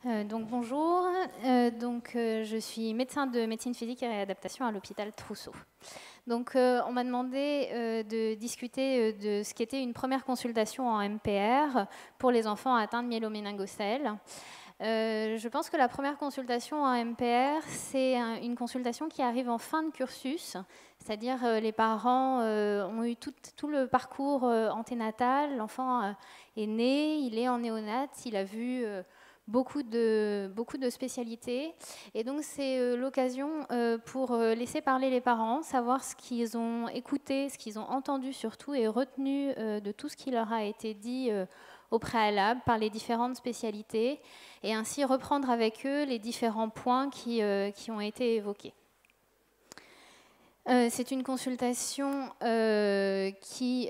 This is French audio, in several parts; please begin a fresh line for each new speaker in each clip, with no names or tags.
Bonjour, je suis médecin de médecine physique et réadaptation à l'hôpital Trousseau. On m'a demandé de discuter de ce qu'était une première consultation en MPR pour les enfants atteints de myéloméningocèle. Je pense que la première consultation en MPR, c'est une consultation qui arrive en fin de cursus, c'est-à-dire les parents ont eu tout le parcours anténatal, l'enfant est né, il est en néonat, il a vu beaucoup de spécialités. Et donc, c'est l'occasion pour laisser parler les parents, savoir ce qu'ils ont écouté, ce qu'ils ont entendu surtout et retenu de tout ce qui leur a été dit au préalable par les différentes spécialités et ainsi reprendre avec eux les différents points qui ont été évoqués. C'est une consultation qui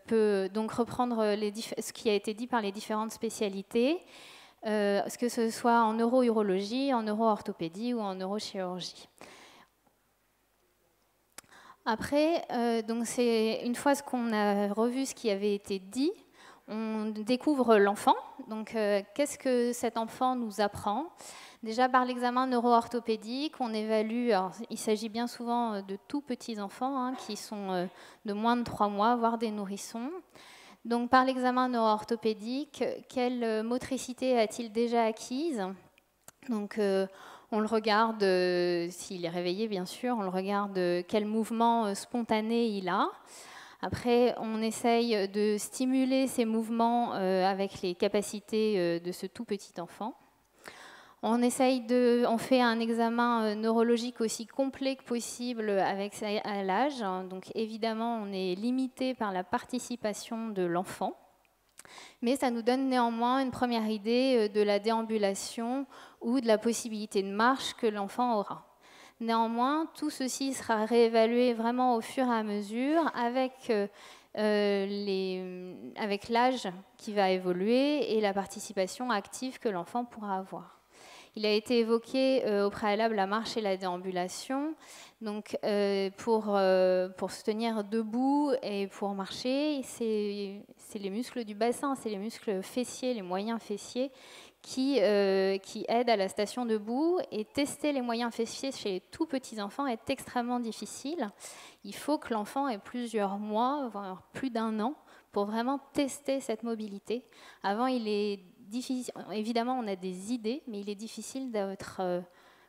peut donc reprendre ce qui a été dit par les différentes spécialités, que ce soit en neuro-urologie, en neuro-orthopédie ou en neurochirurgie. Après, c'est une fois qu'on a revu ce qui avait été dit, on découvre l'enfant. Donc, qu'est-ce que cet enfant nous apprend ? Déjà, par l'examen neuro-orthopédique, on évalue, alors, il s'agit bien souvent de tout petits enfants qui sont de moins de 3 mois, voire des nourrissons. Donc, par l'examen neuro-orthopédique, quelle motricité a-t-il déjà acquise ? Donc, on le regarde, s'il est réveillé bien sûr, on le regarde quel mouvement spontané il a. Après, on essaye de stimuler ces mouvements avec les capacités de ce tout petit enfant. On fait un examen neurologique aussi complet que possible à l'âge. Donc évidemment, on est limité par la participation de l'enfant. Mais ça nous donne néanmoins une première idée de la déambulation ou de la possibilité de marche que l'enfant aura. Néanmoins, tout ceci sera réévalué vraiment au fur et à mesure avec l'âge qui va évoluer et la participation active que l'enfant pourra avoir. Il a été évoqué au préalable la marche et la déambulation. Donc, pour se tenir debout et pour marcher, c'est les muscles du bassin, c'est les muscles fessiers, les moyens fessiers qui aident à la station debout. Et tester les moyens fessiers chez les tout petits enfants est extrêmement difficile. Il faut que l'enfant ait plusieurs mois, voire plus d'1 an, pour vraiment tester cette mobilité. Avant, il est difficile. Évidemment, on a des idées, mais il est difficile d'être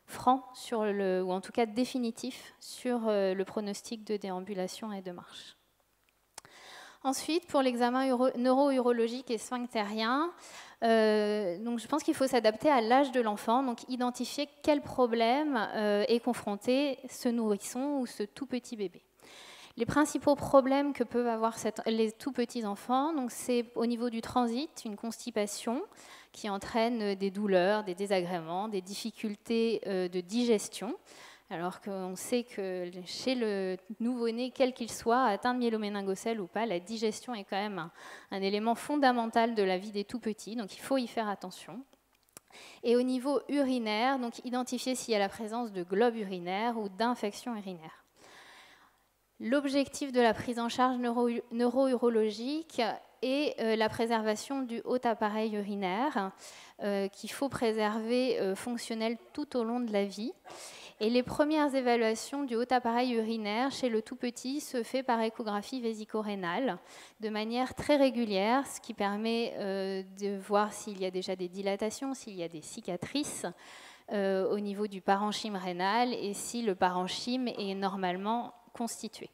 franc ou en tout cas définitif sur le pronostic de déambulation et de marche. Ensuite, pour l'examen neuro-urologique et sphinctérien, donc je pense qu'il faut s'adapter à l'âge de l'enfant, donc identifier quel problème est confronté ce nourrisson ou ce tout petit bébé. Les principaux problèmes que peuvent avoir les tout petits enfants, c'est au niveau du transit, une constipation qui entraîne des douleurs, des désagréments, des difficultés de digestion. Alors qu'on sait que chez le nouveau-né, quel qu'il soit, atteint de myéloméningocèle ou pas, la digestion est quand même un élément fondamental de la vie des tout petits, donc il faut y faire attention. Et au niveau urinaire, donc identifier s'il y a la présence de globes urinaires ou d'infections urinaires. L'objectif de la prise en charge neuro-urologique est la préservation du haut appareil urinaire qu'il faut préserver fonctionnel tout au long de la vie. Et les premières évaluations du haut appareil urinaire chez le tout petit se fait par échographie vésico-rénale de manière très régulière, ce qui permet de voir s'il y a déjà des dilatations, s'il y a des cicatrices au niveau du parenchyme rénal et si le parenchyme est normalement constitué.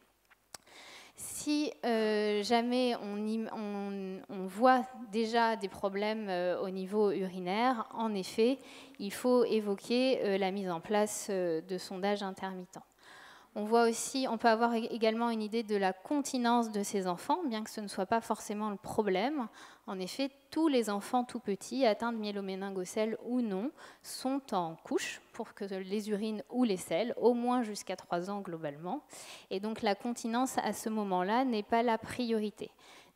Si jamais on voit déjà des problèmes au niveau urinaire, en effet, il faut évoquer la mise en place de sondages intermittents. On peut avoir également une idée de la continence de ces enfants, bien que ce ne soit pas forcément le problème. En effet, tous les enfants tout petits, atteints de myéloméningocèle ou non, sont en couche pour que les urines ou les selles, au moins jusqu'à 3 ans globalement. Et donc la continence à ce moment-là n'est pas la priorité.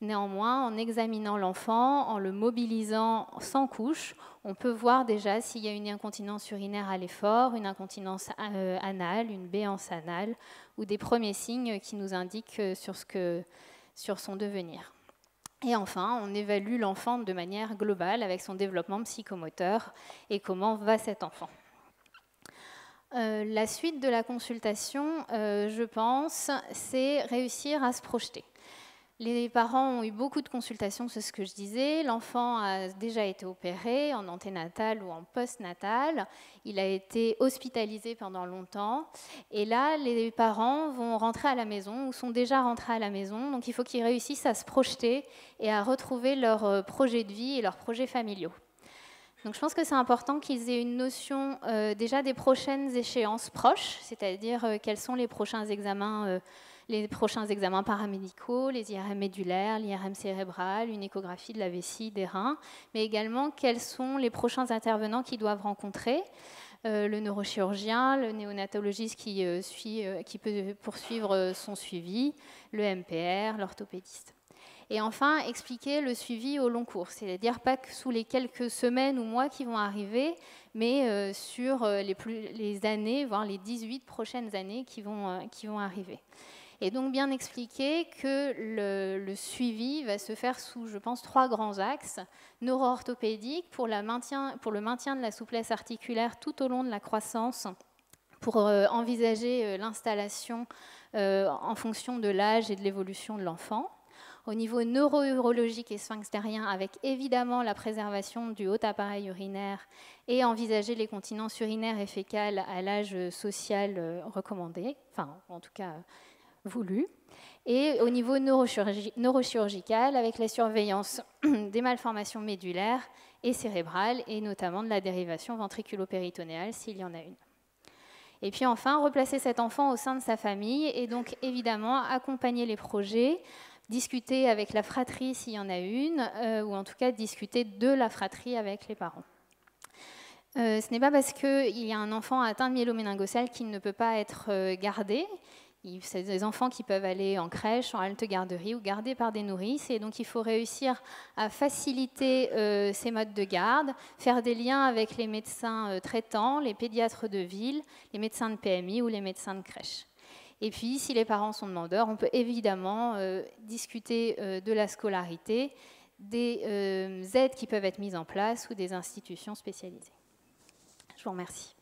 Néanmoins, en examinant l'enfant, en le mobilisant sans couche, on peut voir déjà s'il y a une incontinence urinaire à l'effort, une incontinence anale, une béance anale, ou des premiers signes qui nous indiquent sur son devenir. Et enfin, on évalue l'enfant de manière globale avec son développement psychomoteur et comment va cet enfant. La suite de la consultation, je pense, c'est réussir à se projeter. Les parents ont eu beaucoup de consultations, c'est ce que je disais. L'enfant a déjà été opéré en anténatal ou en postnatal. Il a été hospitalisé pendant longtemps. Et là, les parents vont rentrer à la maison ou sont déjà rentrés à la maison. Donc il faut qu'ils réussissent à se projeter et à retrouver leurs projets de vie et leurs projets familiaux. Donc je pense que c'est important qu'ils aient une notion déjà des prochaines échéances proches, c'est-à-dire quels sont les prochains examens paramédicaux, les IRM médulaires, l'IRM cérébral, une échographie de la vessie, des reins, mais également quels sont les prochains intervenants qu'ils doivent rencontrer, le neurochirurgien, le néonatologiste qui peut poursuivre son suivi, le MPR, l'orthopédiste. Et enfin, expliquer le suivi au long cours, c'est-à-dire pas que sous les quelques semaines ou mois qui vont arriver, mais sur les années, voire les 18 prochaines années qui vont arriver. Et donc bien expliquer que le suivi va se faire sous, je pense, 3 grands axes. Neuro-orthopédique pour le maintien de la souplesse articulaire tout au long de la croissance, pour envisager l'installation en fonction de l'âge et de l'évolution de l'enfant. Au niveau neuro-urologique et sphinctérien, avec évidemment la préservation du haut appareil urinaire et envisager les continences urinaires et fécales à l'âge social recommandé, enfin en tout cas voulu. Et au niveau neurochirurgical, avec la surveillance des malformations médulaires et cérébrales, et notamment de la dérivation ventriculo-péritonéale s'il y en a une. Et puis enfin, replacer cet enfant au sein de sa famille et donc évidemment accompagner les projets, discuter avec la fratrie s'il y en a une, ou en tout cas discuter de la fratrie avec les parents. Ce n'est pas parce qu'il y a un enfant atteint de myéloméningocèle qu'il ne peut pas être gardé. C'est des enfants qui peuvent aller en crèche, en halte-garderie ou gardés par des nourrices. Et donc il faut réussir à faciliter ces modes de garde, faire des liens avec les médecins traitants, les pédiatres de ville, les médecins de PMI ou les médecins de crèche. Et puis, si les parents sont demandeurs, on peut évidemment discuter de la scolarité, des aides qui peuvent être mises en place ou des institutions spécialisées. Je vous remercie.